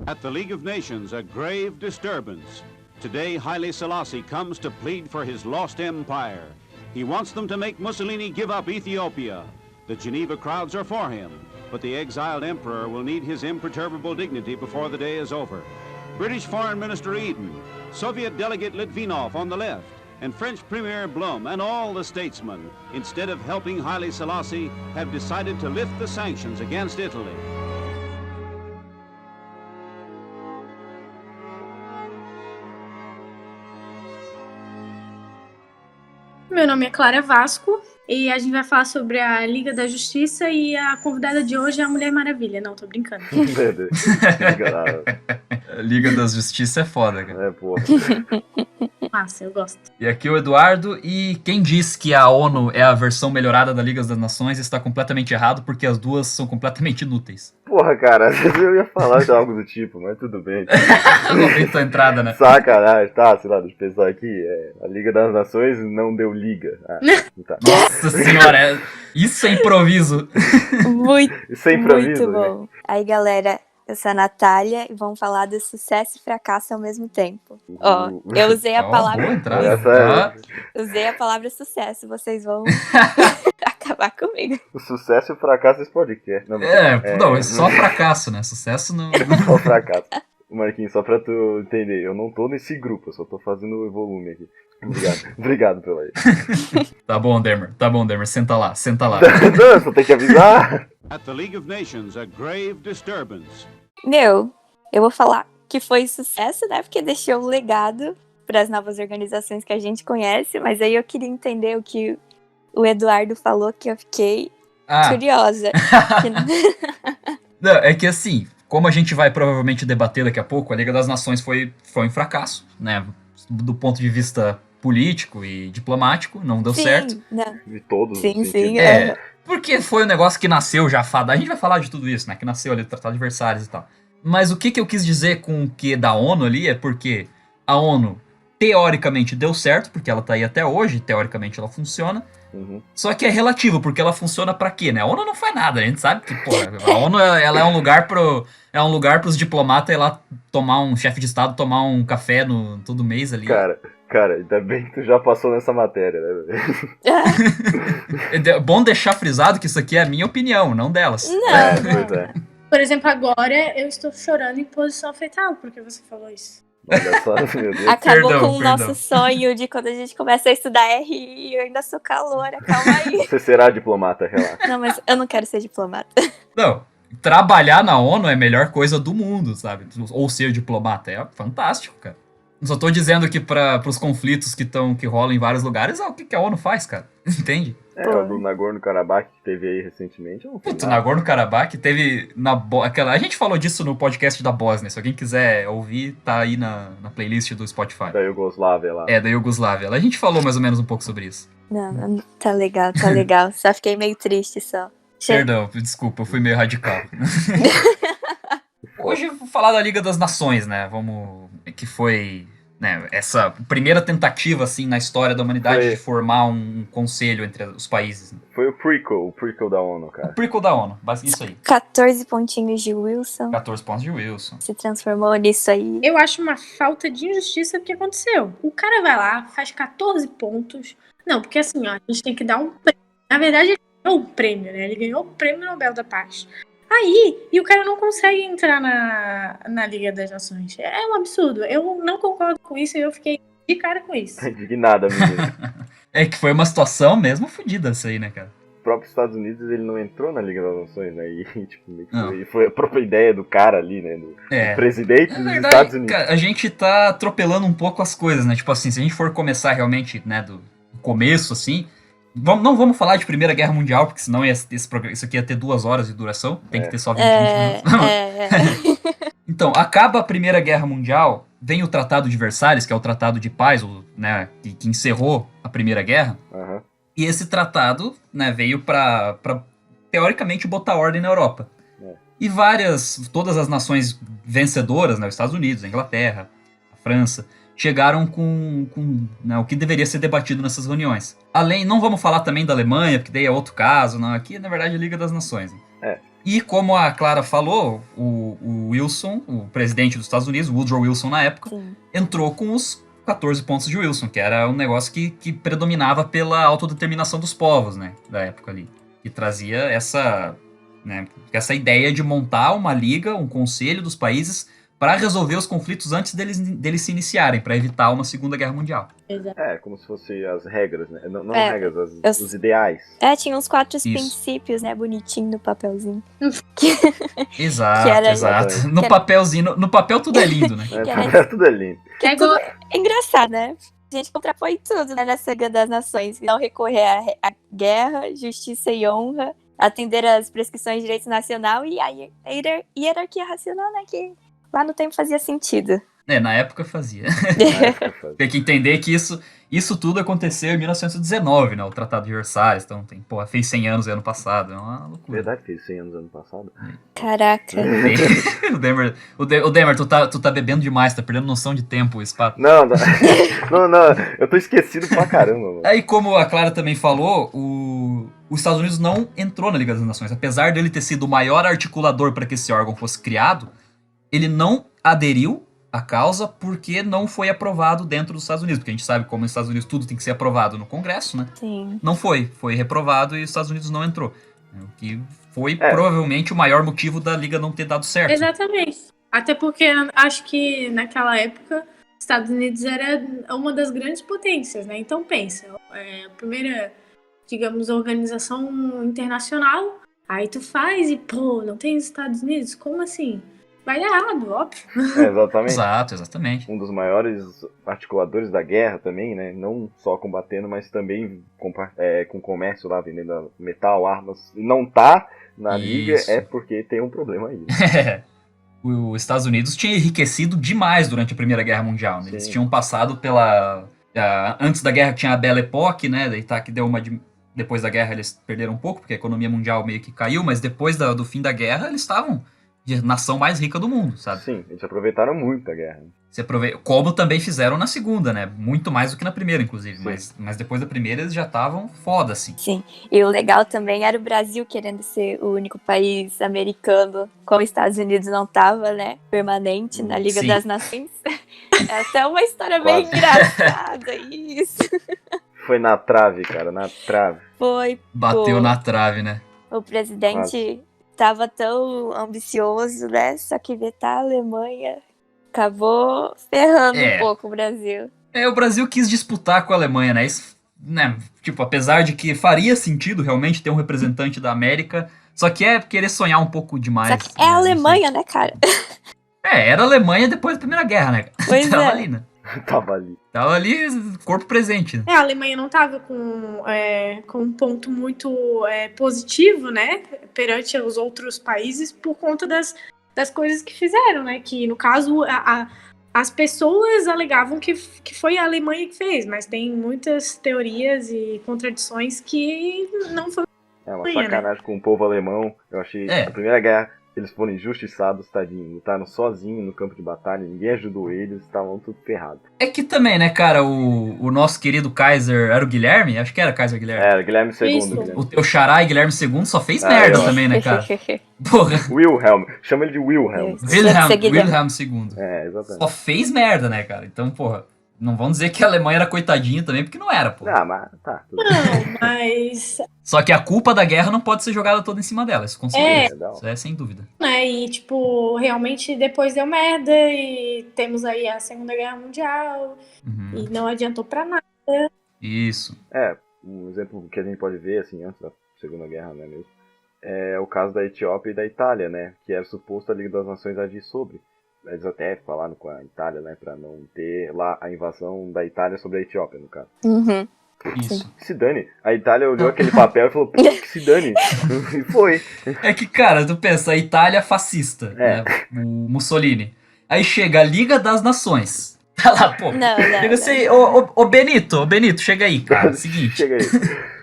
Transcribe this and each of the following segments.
At the League of Nations, a grave disturbance. Today, Haile Selassie comes to plead for his lost empire. He wants them to make Mussolini give up Ethiopia. The Geneva crowds are for him, but the exiled emperor will need his imperturbable dignity before the day is over. British Foreign Minister Eden, Soviet delegate Litvinov on the left, and French Premier Blum and all the statesmen, instead of helping Haile Selassie, have decided to lift the sanctions against Italy. Meu nome é Clara Vasco e a gente vai falar sobre a Liga da Justiça e a convidada de hoje é a Mulher Maravilha. Não, tô brincando. Liga da Justiça é foda, cara. É, pô. Massa, eu gosto. E aqui o Eduardo, e quem diz que a ONU é a versão melhorada da Liga das Nações está completamente errado, porque as duas são completamente inúteis. Porra, cara, eu ia falar de algo do tipo, mas tudo bem. Não tem tua entrada, né? Sacanagem, tá, sei lá, deixa eu pensar aqui. A Liga das Nações não deu liga. Tá. Nossa senhora, isso é improviso. Isso é improviso, muito bom. né? Aí, galera, eu sou a Natália e vamos falar do sucesso e fracasso ao mesmo tempo. Ó, eu usei a Boa palavra... entrada. Usei a palavra sucesso, vocês vão acabar comigo. O sucesso e o fracasso desse podcast. Não, é só fracasso, né? Sucesso não... Só fracasso. Marquinhos, só pra tu entender, eu não tô nesse grupo, eu só tô fazendo o volume aqui. Obrigado pela aí. Tá bom, Demer, senta lá. Não, só tem que avisar. At the League of Nations, a grave disturbance. Eu vou falar que foi sucesso, né? Porque deixou um legado para as novas organizações que a gente conhece, mas aí eu queria entender o que o Eduardo falou, que eu fiquei curiosa. Não, é que assim, como a gente vai provavelmente debater daqui a pouco, a Liga das Nações foi um fracasso, né? Do ponto de vista político e diplomático, não deu certo. Não. De todos. Sim. Porque foi um negócio que nasceu já fadado. A gente vai falar de tudo isso, né? Que nasceu ali do Tratado de Versalhes e tal. Mas o que eu quis dizer com o que da ONU ali é porque a ONU, teoricamente, deu certo, porque ela tá aí até hoje, teoricamente ela funciona. Uhum. Só que é relativo, porque ela funciona pra quê, né? A ONU não faz nada, a gente sabe que, pô, a ONU ela é um lugar pros diplomatas ir lá tomar um chefe de estado, tomar um café todo mês ali. Cara, ainda bem que tu já passou nessa matéria, né? É bom deixar frisado que isso aqui é a minha opinião, não delas. Pois é. Por exemplo, agora eu estou chorando em posição fetal porque você falou isso. Olha só, meu Deus. Acabou Perdão. com o nosso sonho de quando a gente começa a estudar RI e eu ainda sou caloura, calma aí. Você será diplomata, relaxa. Não, mas eu não quero ser diplomata. Não, trabalhar na ONU é a melhor coisa do mundo, sabe? Ou ser diplomata, é fantástico, cara. Só tô dizendo que pros conflitos que rolam em vários lugares, o que a ONU faz, cara? Entende? O do Nagorno-Karabakh que teve aí recentemente. Puta, o Nagorno-Karabakh teve a gente falou disso no podcast da Bósnia. Se alguém quiser ouvir, tá aí na playlist do Spotify. Da Iugoslávia lá. Da Iugoslávia. A gente falou mais ou menos um pouco sobre isso. Não, tá legal. Só fiquei meio triste só. Perdão, desculpa, eu fui meio radical. Hoje eu vou falar da Liga das Nações, né? Que foi... Né, essa primeira tentativa assim na história da humanidade de formar um conselho entre os países. Né? Foi o prequel da ONU, cara. O prequel da ONU, isso aí. 14 pontinhos de Wilson. 14 pontos de Wilson. Se transformou nisso aí. Eu acho uma falta de injustiça o que aconteceu. O cara vai lá, faz 14 pontos. Não, porque assim, ó, a gente tem que dar um prêmio. Na verdade, ele ganhou o prêmio, né? Ele ganhou o prêmio Nobel da Paz. E o cara não consegue entrar na Liga das Nações. É um absurdo. Eu não concordo com isso e eu fiquei de cara com isso. Indignada, menina. É que foi uma situação mesmo fodida essa aí, né, cara? O próprio Estados Unidos, ele não entrou na Liga das Nações, né? E, tipo, foi a própria ideia do cara ali, né? Do presidente dos Estados Unidos. Cara, a gente tá atropelando um pouco as coisas, né? Tipo assim, se a gente for começar realmente, né, do começo, assim... Não vamos falar de Primeira Guerra Mundial, porque senão isso aqui ia ter 2 horas de duração. Tem que ter só 20 minutos. Então, acaba a Primeira Guerra Mundial, vem o Tratado de Versalhes, que é o Tratado de Paz, né, que encerrou a Primeira Guerra. Uhum. E esse tratado, né, veio pra teoricamente botar ordem na Europa. E todas as nações vencedoras, né, os Estados Unidos, a Inglaterra, a França... chegaram com né, o que deveria ser debatido nessas reuniões. Não vamos falar também da Alemanha, porque daí é outro caso, não. Aqui, na verdade, é a Liga das Nações. Né? E como a Clara falou, o Wilson, o presidente dos Estados Unidos, Woodrow Wilson na época, entrou com os 14 pontos de Wilson, que era um negócio que predominava pela autodeterminação dos povos, né, da época ali. Que trazia essa ideia de montar uma liga, um conselho dos países para resolver os conflitos antes deles se iniciarem, para evitar uma Segunda Guerra Mundial. Como se fossem as regras, né? Não regras, os ideais. Tinha uns 4 princípios, né, bonitinho no papelzinho. Exato. No papelzinho, no papel tudo é lindo, né? Tudo é lindo. É engraçado, né? A gente contrapõe tudo, né, nessa Liga das Nações. Não recorrer à guerra, justiça e honra, atender às prescrições de direito nacional e a hierarquia racional, né, que lá no tempo fazia sentido. Na época fazia. Tem que entender que isso tudo aconteceu em 1919, né? O Tratado de Versalhes. Então, fez 100 anos ano passado. É uma loucura. Verdade, fez 100 anos ano passado. Caraca. O Demer, tu tá bebendo demais, tá perdendo noção de tempo, Spato. Não, eu tô esquecido pra caramba, mano. Aí, como a Clara também falou, os Estados Unidos não entrou na Liga das Nações. Apesar dele ter sido o maior articulador para que esse órgão fosse criado, ele não aderiu à causa porque não foi aprovado dentro dos Estados Unidos. Porque a gente sabe como nos Estados Unidos tudo tem que ser aprovado no Congresso, né? Sim. Não foi reprovado e os Estados Unidos não entrou. O que foi provavelmente o maior motivo da Liga não ter dado certo. Exatamente. Até porque acho que naquela época os Estados Unidos era uma das grandes potências, né? Então pensa, a primeira, digamos, organização internacional, aí tu faz e, não tem os Estados Unidos? Como assim? Vai dar errado, óbvio. Exatamente. Exatamente. Um dos maiores articuladores da guerra também, né? Não só combatendo, mas também com comércio lá, vendendo metal, armas. Não tá na Liga porque tem um problema aí. Os Estados Unidos tinha enriquecido demais durante a Primeira Guerra Mundial. Né? Eles tinham passado pela... antes da guerra tinha a Belle Époque, né? Daí que deu uma... Depois da guerra eles perderam um pouco, porque a economia mundial meio que caiu, mas depois do fim da guerra eles estavam... de nação mais rica do mundo, sabe? Sim, eles aproveitaram muito a guerra. Como também fizeram na segunda, né? Muito mais do que na primeira, inclusive. Mas depois da primeira eles já estavam foda, assim. Sim, e o legal também era o Brasil querendo ser o único país americano, como os Estados Unidos não tava, né? Permanente na Liga das Nações. É até uma história bem engraçada, isso. Foi na trave, cara, na trave. Bateu na trave, né? O presidente... tava tão ambicioso, né? Só que vetar a Alemanha acabou ferrando um pouco o Brasil. O Brasil quis disputar com a Alemanha, né? Isso, né? Tipo, apesar de que faria sentido realmente ter um representante da América, só que é querer sonhar um pouco demais. Só que é a Alemanha, né, cara? Era a Alemanha depois da Primeira Guerra, né? Pois Tava ali, né? Tava ali, corpo presente. Né? A Alemanha não tava com um ponto muito positivo, né? Perante os outros países por conta das coisas que fizeram, né? Que, no caso, as pessoas alegavam que foi a Alemanha que fez, mas tem muitas teorias e contradições que não foi uma sacanagem, né? Com o povo alemão. Eu achei a Primeira Guerra... Eles foram injustiçados, tadinho. Lutaram sozinhos no campo de batalha, ninguém ajudou eles, estavam tudo ferrados. É que também, né, cara, o nosso querido Kaiser, era o Guilherme? Acho que era Kaiser Guilherme. Era, Guilherme II. O teu xará e Guilherme II só fez merda também, né, cara? Porra. Wilhelm, chama ele de Wilhelm. Wilhelm II. Exatamente. Só fez merda, né, cara? Então, porra, não vamos dizer que a Alemanha era coitadinha também, porque não era, pô. Mas tá. Não, mas... Só que a culpa da guerra não pode ser jogada toda em cima dela, isso com certeza. Isso é sem dúvida. E, tipo, realmente depois deu merda e temos aí a Segunda Guerra Mundial e não adiantou pra nada. Isso. Um exemplo que a gente pode ver, assim, antes da Segunda Guerra, né, mesmo, é o caso da Etiópia e da Itália, né, que era suposto a Liga das Nações agir sobre. Eles até falaram com a Itália, né, pra não ter lá a invasão da Itália sobre a Etiópia, no caso. Isso. Que se dane. A Itália olhou aquele papel e falou, que se dane. E foi. É que, cara, tu pensa, a Itália fascista, né, o Mussolini. Aí chega a Liga das Nações. Tá lá, pô. Chega assim, ô Benito, chega aí, cara. Seguinte. Chega aí.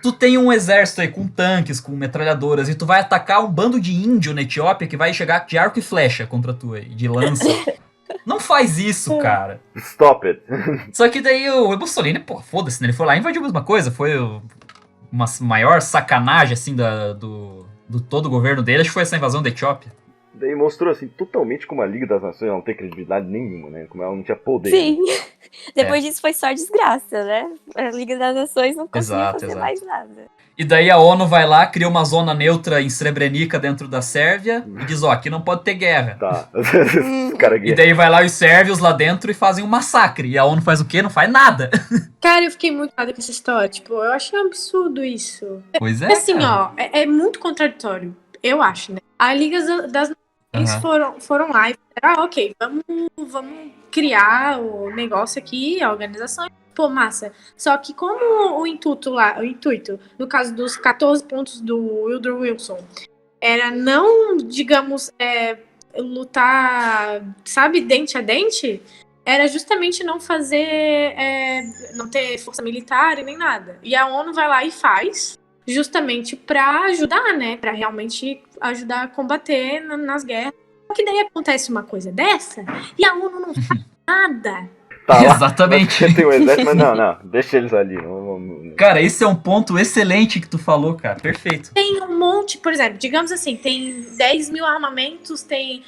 Tu tem um exército aí com tanques, com metralhadoras, e tu vai atacar um bando de índio na Etiópia que vai chegar de arco e flecha contra tu aí, de lança. Não faz isso, cara. Stop it. Só que daí o Mussolini, pô, foda-se, né? Ele foi lá e invadiu a mesma coisa. Foi uma maior sacanagem, assim, do todo o governo dele, acho que foi essa invasão da Etiópia. Daí mostrou, assim, totalmente como a Liga das Nações ela não tem credibilidade nenhuma, né? Como ela não tinha poder. Sim. Depois disso foi só desgraça, né? A Liga das Nações não conseguia fazer mais nada. E daí a ONU vai lá, cria uma zona neutra em Srebrenica dentro da Sérvia e diz, ó, aqui não pode ter guerra. Tá. Cara, E daí vai lá os sérvios lá dentro e fazem um massacre. E a ONU faz o quê? Não faz nada. Cara, eu fiquei muito nada com essa história. Tipo, eu achei um absurdo isso. Pois é, Assim, cara. ó, é muito contraditório. Eu acho, né? A Liga das Nações foram lá e falaram, ok, vamos criar o negócio aqui, a organização. Pô, massa. Só que como o intuito, no caso dos 14 pontos do Woodrow Wilson, era não, digamos, lutar, sabe, dente a dente, era justamente não fazer, não ter força militar e nem nada. E a ONU vai lá e faz, justamente pra ajudar, né, pra realmente ajudar a combater nas guerras. Só que daí acontece uma coisa dessa e a ONU não faz nada. Tá lá, exatamente. Tem um exército, mas não, deixa eles ali. Não. Cara, esse é um ponto excelente que tu falou, cara. Perfeito. Tem um monte, por exemplo, digamos assim, tem 10 mil armamentos, tem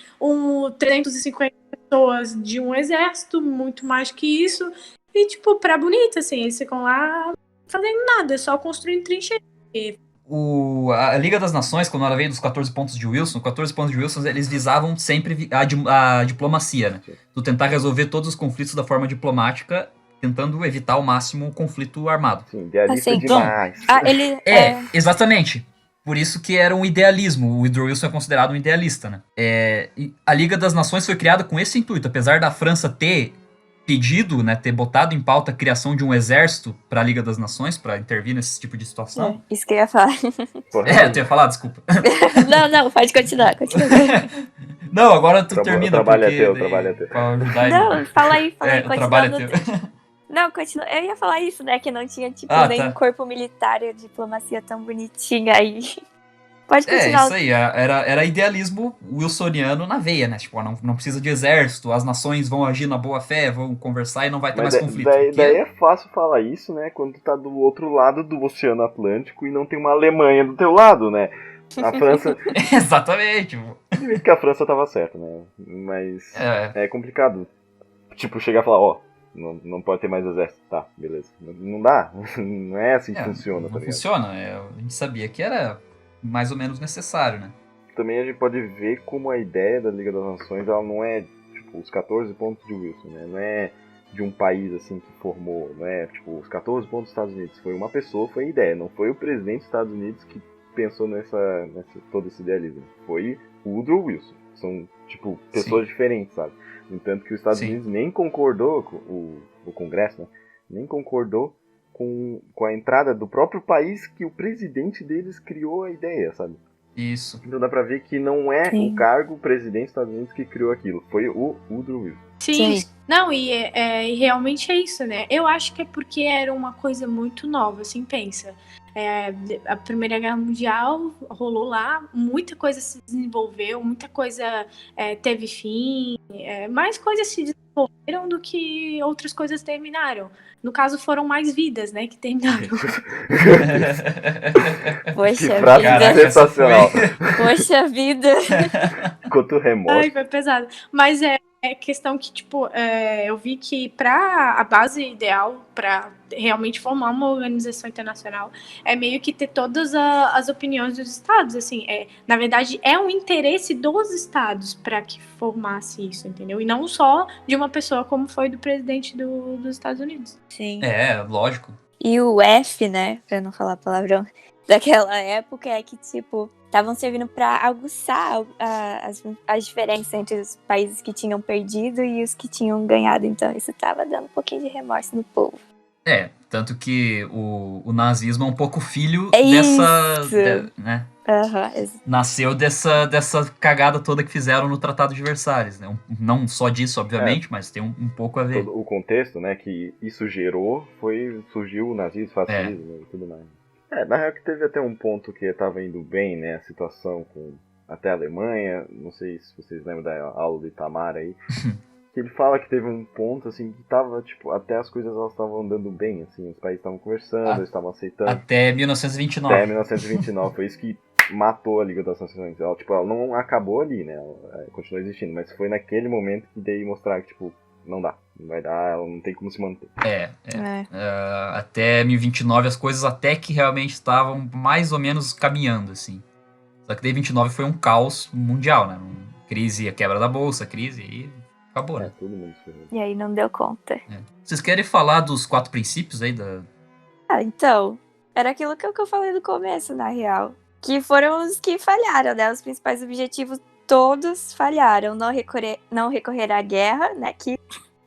350 pessoas de um exército, muito mais que isso. E, tipo, pra bonita, assim, eles ficam lá fazendo nada, só construindo trincheiras. A Liga das Nações, quando ela veio dos 14 pontos de Wilson, 14 pontos de Wilson, eles visavam sempre a diplomacia, né? Tu tentar resolver todos os conflitos da forma diplomática, tentando evitar ao máximo o conflito armado. Sim, idealista Assim, demais. Exatamente. Por isso que era um idealismo. O Woodrow Wilson é considerado um idealista, né? E a Liga das Nações foi criada com esse intuito. Apesar da França ter pedido, né, ter botado em pauta a criação de um exército para a Liga das Nações, para intervir nesse tipo de situação. Isso que eu ia falar. Eu ia falar, desculpa. Não, pode continuar. Não, agora tu termina. O trabalho porque o trabalho é teu. Não, fala aí, o trabalho é teu. Não, continua. Eu ia falar isso, né, que não tinha, tipo, nem corpo militar e a diplomacia tão bonitinha aí. Pode continuar. Isso aí, era idealismo wilsoniano na veia, né? Tipo, não precisa de exército, as nações vão agir na boa fé, vão conversar e não vai ter mais conflito. Daí é fácil falar isso, né? Quando tu tá do outro lado do Oceano Atlântico e não tem uma Alemanha do teu lado, né? A França... Exatamente. Que a França tava certa, né? Mas é complicado. Tipo, chegar e falar, ó, não pode ter mais exército. Tá, beleza. Não dá. Não é assim que funciona, tá ligado? Não funciona. A gente sabia que era mais ou menos necessário, né? Também a gente pode ver como a ideia da Liga das Nações, ela não é, tipo, os 14 pontos de Wilson, né? Não é de um país, assim, que formou, não é, tipo, os 14 pontos dos Estados Unidos. Foi uma pessoa, foi a ideia. Não foi o presidente dos Estados Unidos que pensou nessa todo esse idealismo. Foi o Woodrow Wilson. São, tipo, pessoas diferentes, sabe? No entanto que os Estados Unidos nem concordou, o Congresso, né? Nem concordou com a entrada do próprio país que o presidente deles criou a ideia, sabe? Isso. Então dá pra ver que não é o cargo presidente dos Estados Unidos que criou aquilo. Foi o Woodrow Wilson. Sim. Não, e realmente é isso, né? Eu acho que é porque era uma coisa muito nova, assim, pensa. A Primeira Guerra Mundial rolou lá, muita coisa se desenvolveu, muita coisa teve fim, mais coisas se desenvolveram do que outras coisas terminaram. No caso, foram mais vidas, né, que terminaram. Poxa vida. Sensacional. Poxa vida. Quanto remorso. Ai, foi pesado. Mas é questão que, tipo, eu vi que para a base ideal, para realmente formar uma organização internacional, é meio que ter todas as opiniões dos estados, assim, na verdade, é um interesse dos estados para que formasse isso, entendeu? E não só de uma pessoa como foi do presidente dos Estados Unidos. Sim. Lógico. E o F, né, pra não falar palavrão, daquela época é que, tipo, estavam servindo para aguçar as diferenças entre os países que tinham perdido e os que tinham ganhado. Então, isso estava dando um pouquinho de remorso no povo. Tanto que o nazismo é um pouco filho né? Nasceu dessa cagada toda que fizeram no Tratado de Versalhes, né? Não só disso, obviamente, mas tem um pouco a ver. Todo o contexto, né, que isso gerou, surgiu o nazismo, fascismo e tudo mais. Na real que teve até um ponto que estava indo bem, né, a situação com até a Alemanha, não sei se vocês lembram da aula do Itamar aí, que ele fala que teve um ponto, assim, que tava, tipo, até as coisas elas estavam andando bem, assim, os países estavam conversando, eles estavam aceitando. Até 1929. Até 1929, foi isso que matou a Liga das Nações. Ela, tipo, ela não acabou ali, né? Ela continua existindo, mas foi naquele momento que daí mostrar que, tipo, não dá. Não vai dar, ela não tem como se manter. Até 1029 as coisas até que realmente estavam mais ou menos caminhando, assim. Só que daí 29 foi um caos mundial, né? Crise, a quebra da bolsa, crise, e acabou, né? Todo mundo se ferrou. E aí não deu conta. Vocês querem falar dos 4 princípios aí da... Então, era aquilo que eu falei no começo, na real. Que foram os que falharam, né? Os principais objetivos todos falharam. Não recorrer à guerra, né? Que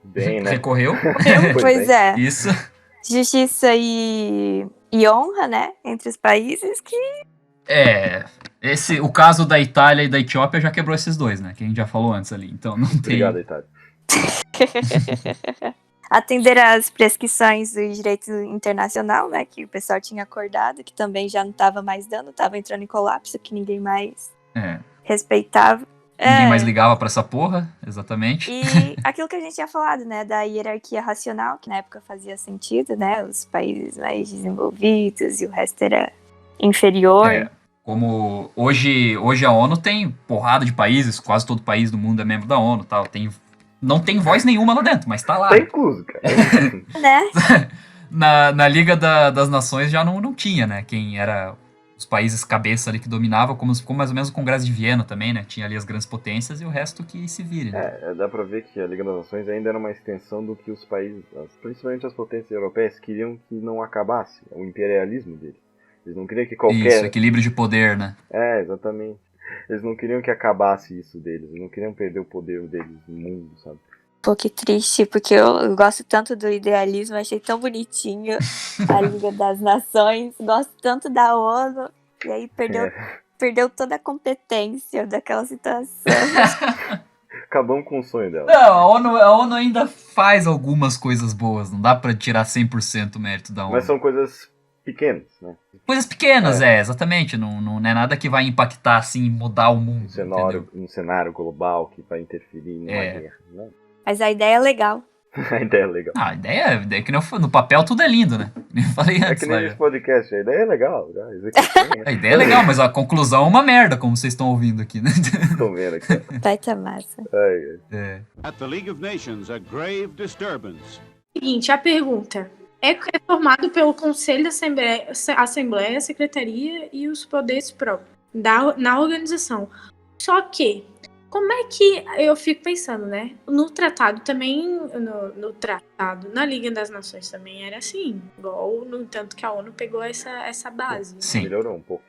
Bem, né? Recorreu. pois é. Isso. Justiça e honra, né? Entre os países que... O caso da Itália e da Etiópia já quebrou esses dois, né? Que a gente já falou antes ali. Então não tem... Obrigado, Itália. Atender às prescrições do direito internacional, né? Que o pessoal tinha acordado, que também já não estava mais dando, estava entrando em colapso, que ninguém mais respeitava. Ninguém mais ligava pra essa porra, exatamente. E aquilo que a gente tinha falado, né? Da hierarquia racional, que na época fazia sentido, né? Os países mais desenvolvidos e o resto era inferior. Como hoje a ONU tem porrada de países, quase todo país do mundo é membro da ONU, tal. Não tem voz nenhuma lá dentro, mas tá lá. Tá incluso, cara. Né? Na Liga das Nações já não tinha, né? Quem era os países cabeça ali que dominavam, como mais ou menos o Congresso de Viena também, né? Tinha ali as grandes potências e o resto que se vire, né? Dá pra ver que a Liga das Nações ainda era uma extensão do que os países, principalmente as potências europeias, queriam que não acabasse, o imperialismo deles. Eles não queriam que qualquer... Isso, equilíbrio de poder, né? Exatamente. Eles não queriam que acabasse isso deles, eles não queriam perder o poder deles no mundo, sabe? Pô, que triste, porque eu gosto tanto do idealismo, achei tão bonitinho a Liga das Nações, gosto tanto da ONU, e aí perdeu toda a competência daquela situação. Acabamos com o sonho dela. Não, a ONU ainda faz algumas coisas boas, não dá pra tirar 100% o mérito da ONU. Mas são coisas pequenas, né? Coisas pequenas, exatamente, não é nada que vai impactar, assim, mudar o mundo, Um cenário global que vai interferir numa guerra, né? Mas a ideia é legal. A ideia é legal. A ideia é que no papel tudo é lindo, né? Eu falei antes, que nem esse podcast, a ideia é legal. A ideia é legal, mas a conclusão é uma merda, como vocês estão ouvindo aqui, né? Estão vendo aqui. Vai tá massa. At the League of Nations, a grave disturbance. Seguinte, a pergunta. É formado pelo Conselho, Assembleia, Secretaria e os poderes próprios na organização. Só que, como é que eu fico pensando, né? No tratado também, na Liga das Nações também era assim. Igual, no entanto que a ONU pegou essa base. Sim. Melhorou um pouco.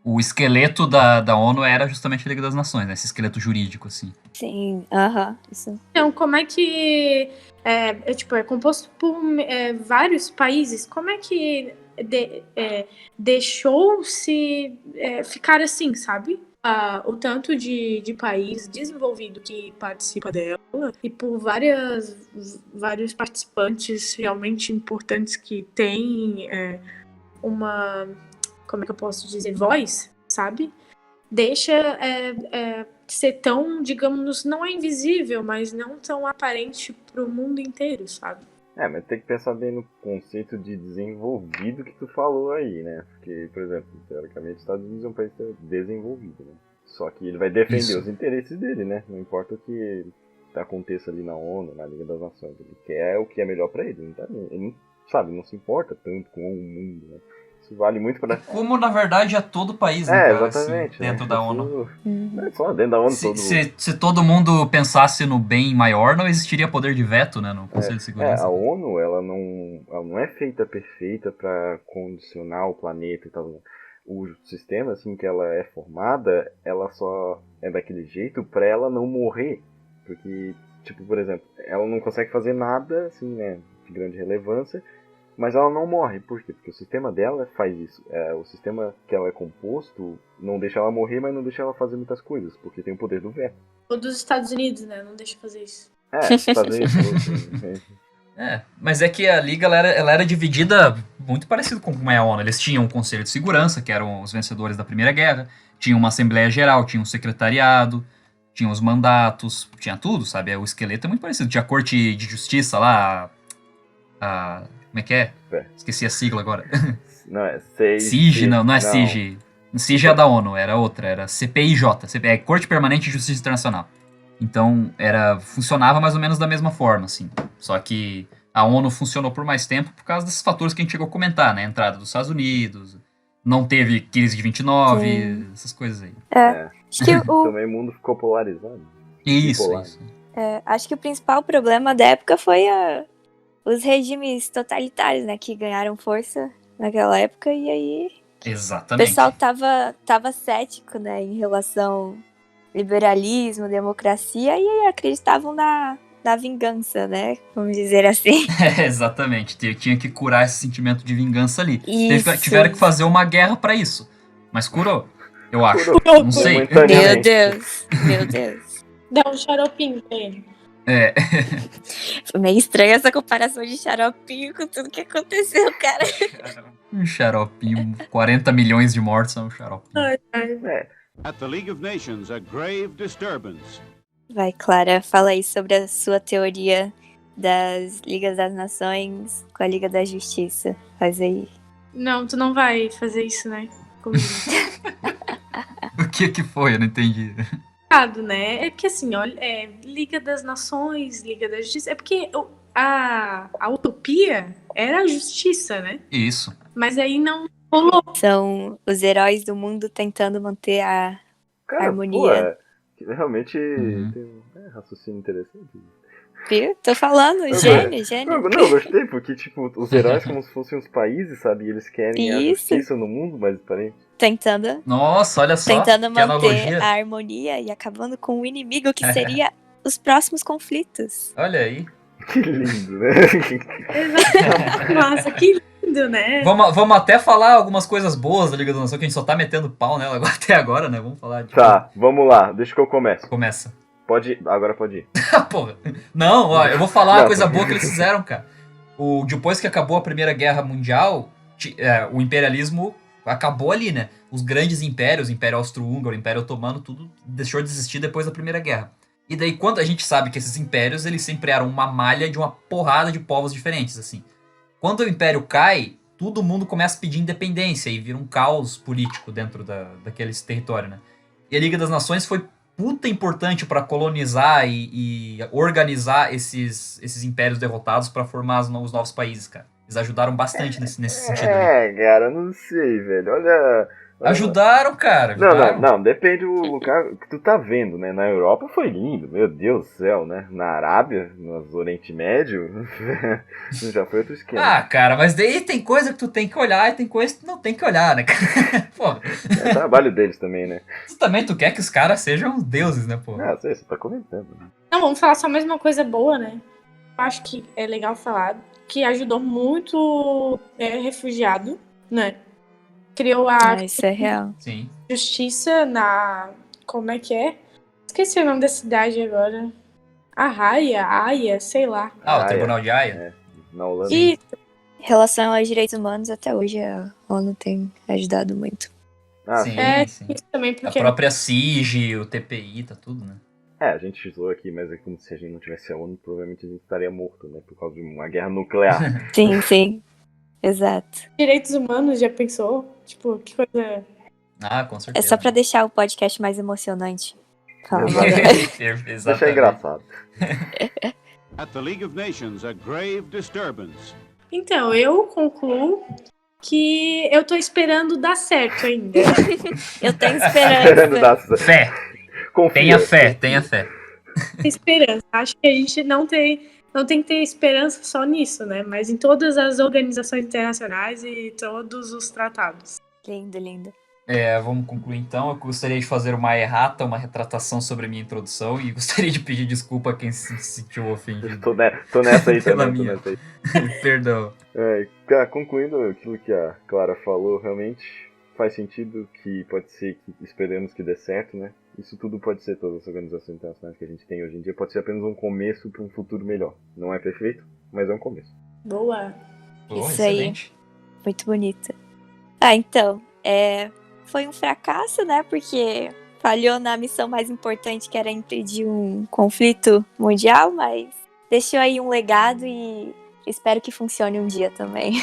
O esqueleto da ONU era justamente a Liga das Nações, né? Esse esqueleto jurídico, assim. Sim, isso. Então, como é que é composto por vários países? Como é que deixou-se ficar assim, sabe? O tanto de país desenvolvido que participa dela e por vários participantes realmente importantes que têm uma, como é que eu posso dizer, voz, sabe? Deixa ser tão, digamos, não é invisível, mas não tão aparente pro mundo inteiro, sabe? Mas tem que pensar bem no conceito de desenvolvido que tu falou aí, né? Porque, por exemplo, teoricamente, os Estados Unidos é um país desenvolvido, né? Só que ele vai defender os interesses dele, né? Não importa o que aconteça ali na ONU, na Liga das Nações. Ele quer o que é melhor pra ele. Ele não se importa tanto com o mundo, né? Isso vale muito pra... Como, na verdade, é todo país, né? Exatamente. Assim, dentro da ONU. Não é só dentro da ONU. Se todo mundo pensasse no bem maior, não existiria poder de veto, né? No Conselho de Segurança. A ONU, ela não é feita perfeita pra condicionar o planeta e tal. O sistema, assim, que ela é formada, ela só é daquele jeito pra ela não morrer. Porque, tipo, por exemplo, ela não consegue fazer nada, assim, né, de grande relevância, mas ela não morre. Por quê? Porque o sistema dela faz isso. O sistema que ela é composto não deixa ela morrer, mas não deixa ela fazer muitas coisas, porque tem o poder do veto. Ou dos Estados Unidos, né? Não deixa fazer isso. Estados Unidos. Mas é que a Liga ela era dividida muito parecido com como é a ONU. Eles tinham um Conselho de Segurança, que eram os vencedores da Primeira Guerra, tinha uma Assembleia Geral, tinha um secretariado, tinha os mandatos, tinha tudo, sabe? O esqueleto é muito parecido. Tinha a Corte de Justiça lá, como é que é? Esqueci a sigla agora. Não, é SEIG. SIG, não é SIG. CIJ é da ONU, era outra, era CPIJ, Corte Permanente de Justiça Internacional. Então, funcionava mais ou menos da mesma forma, assim. Só que a ONU funcionou por mais tempo por causa desses fatores que a gente chegou a comentar, né? A entrada dos Estados Unidos, não teve crise de 29, Sim. essas coisas aí. Acho que Também o mundo ficou polarizado. Isso, Bipolar. isso. acho que o principal problema da época foi os regimes totalitários, né? Que ganharam força naquela época. E aí o Exatamente. pessoal tava cético, né? Em relação ao liberalismo, democracia. E aí acreditavam na vingança, né? Vamos dizer assim. Exatamente. Tinha que curar esse sentimento de vingança ali. Isso. Tiveram que fazer uma guerra pra isso. Mas curou, eu acho. Curou. Não sei. Meu Deus. Meu Deus. Dá um xaropinho pra ele. É. Foi meio estranha essa comparação de xaropinho com tudo que aconteceu, cara. Um xaropinho. 40 milhões de mortos é um xaropinho. Ai, ai. At the League of Nations, a grave disturbance. Vai, Clara, fala aí sobre a sua teoria das Ligas das Nações com a Liga da Justiça. Faz aí. Não, tu não vai fazer isso, né? Comigo. O que foi? Eu não entendi. Né? É porque assim, olha, Liga das Nações, Liga da Justiça. É porque a utopia era a justiça, né? Isso. Mas aí não rolou. São os heróis do mundo tentando manter a Cara, harmonia. pô, realmente Uhum. tem um raciocínio interessante. Viu? Tô falando, gênio. Não, eu gostei, porque, tipo, os heróis como se fossem os países, sabe? E eles querem a Isso. justiça no mundo, mas parem. Tentando Nossa, olha só. Tentando que manter analogia. a harmonia e acabando com o inimigo que seria os próximos conflitos. Olha aí. Que lindo, né? Exatamente. Nossa, que lindo, né? Vamos até falar algumas coisas boas da Liga da Nação, que a gente só tá metendo pau nela até agora, né? Vamos falar de. Tá, vamos lá, deixa que eu começo. Começa. Agora pode ir. Porra. Não, ó, eu vou falar uma Não. coisa boa que eles fizeram, cara. Depois que acabou a Primeira Guerra Mundial, o imperialismo acabou ali, né? Os grandes impérios, o Império Austro-Húngaro, o Império Otomano, tudo deixou de existir depois da Primeira Guerra. E daí, quando a gente sabe que esses impérios, eles sempre eram uma malha de uma porrada de povos diferentes, assim. Quando o império cai, todo mundo começa a pedir independência e vira um caos político dentro daquele território, né? E a Liga das Nações foi puta importante para colonizar e organizar esses impérios derrotados para formar os novos países, cara. Eles ajudaram bastante nesse sentido. Cara, não sei, velho. Olha. Ajudaram, cara. Ajudaram. Não, depende do lugar que tu tá vendo, né? Na Europa foi lindo, meu Deus do céu, né? Na Arábia, no Oriente Médio, já foi outro esquema. Ah, cara, mas daí tem coisa que tu tem que olhar e tem coisa que tu não tem que olhar, né, cara? Pô, É trabalho deles também, né? tu quer que os caras sejam deuses, né, pô? Ah, sei, você tá comentando. Né? Não, vamos falar só mais uma coisa boa, né? Eu acho que é legal falar que ajudou muito refugiado, né? Criou a Isso é real. Sim. justiça na... Como é que é? Esqueci o nome da cidade agora. Haia, sei lá. Ah, o Haia. Tribunal de Haia? Na Holanda. E Em relação aos direitos humanos, até hoje a ONU tem ajudado muito. Ah, Sim. isso também, A porque... própria CIG, o TPI, tá tudo, né? a gente zoou aqui, mas é como se a gente não tivesse a ONU, provavelmente a gente estaria morto, né? Por causa de uma guerra nuclear. Sim. Exato. Direitos humanos, já pensou? Tipo, que coisa... Ah, com É certeza. só pra deixar o podcast mais emocionante. Calma. Exatamente. Deixa engraçado. At the League of Nations, a grave disturbance. Então, eu concluo que eu tô esperando dar certo ainda. Eu tenho Esperando esperança. dar Fé. Confia. Tenha fé. Esperança. Acho que a gente não tem que ter esperança só nisso, né? Mas em todas as organizações internacionais e todos os tratados. Lindo. Vamos concluir então. Eu gostaria de fazer uma errata, uma retratação sobre a minha introdução e gostaria de pedir desculpa a quem se sentiu ofendido. Tô nessa aí Pela também, tô minha. nessa aí. Perdão. Cara, concluindo aquilo que a Clara falou, realmente faz sentido que pode ser que esperemos que dê certo, né? Isso tudo pode ser, todas as organizações internacionais que a gente tem hoje em dia, pode ser apenas um começo para um futuro melhor. Não é perfeito, mas é um começo. Boa. Pô, Isso aí. excelente. Muito bonito. Então, foi um fracasso, né? Porque falhou na missão mais importante, que era impedir um conflito mundial, mas deixou aí um legado e espero que funcione um dia também.